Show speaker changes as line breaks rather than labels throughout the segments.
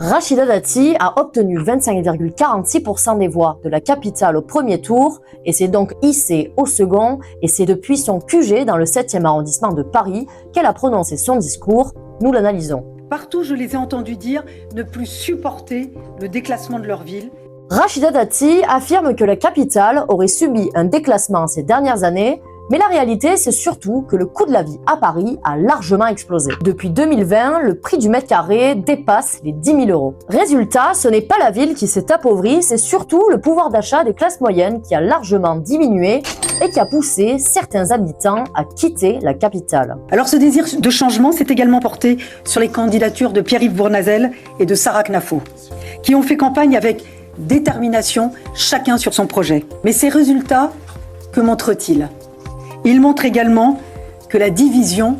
Rachida Dati a obtenu 25,46% des voix de la capitale au premier tour et s'est donc hissée au second, et c'est depuis son QG dans le 7e arrondissement de Paris qu'elle a prononcé son discours. Nous l'analysons.
Partout, je les ai entendus dire ne plus supporter le déclassement de leur ville.
Rachida Dati affirme que la capitale aurait subi un déclassement ces dernières années, mais la réalité, c'est surtout que le coût de la vie à Paris a largement explosé. Depuis 2020, le prix du mètre carré dépasse les 10 000 €. Résultat, ce n'est pas la ville qui s'est appauvrie, c'est surtout le pouvoir d'achat des classes moyennes qui a largement diminué et qui a poussé certains habitants à quitter la capitale.
Alors ce désir de changement s'est également porté sur les candidatures de Pierre-Yves Bournazel et de Sarah Knafo, qui ont fait campagne avec détermination, chacun sur son projet. Mais ces résultats, que montrent-ils ? Ils montrent également que la division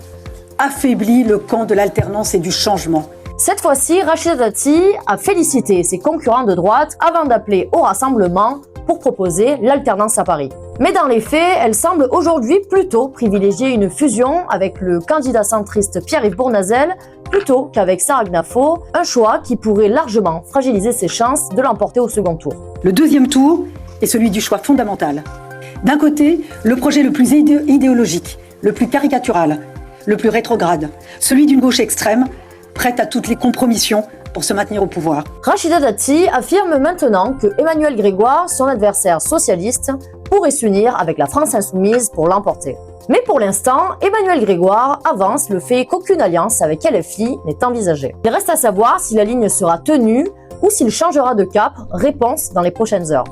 affaiblit le camp de l'alternance et du changement.
Cette fois-ci, Rachida Dati a félicité ses concurrents de droite avant d'appeler au rassemblement pour proposer l'alternance à Paris. Mais dans les faits, elle semble aujourd'hui plutôt privilégier une fusion avec le candidat centriste Pierre-Yves Bournazel plutôt qu'avec Sarah Knafo, un choix qui pourrait largement fragiliser ses chances de l'emporter au second tour.
Le deuxième tour est celui du choix fondamental. D'un côté, le projet le plus idéologique, le plus caricatural, le plus rétrograde, celui d'une gauche extrême, prête à toutes les compromissions pour se maintenir au pouvoir.
Rachida Dati affirme maintenant que Emmanuel Grégoire, son adversaire socialiste, pourrait s'unir avec la France insoumise pour l'emporter. Mais pour l'instant, Emmanuel Grégoire avance le fait qu'aucune alliance avec LFI n'est envisagée. Il reste à savoir si la ligne sera tenue ou s'il changera de cap. Réponse dans les prochaines heures.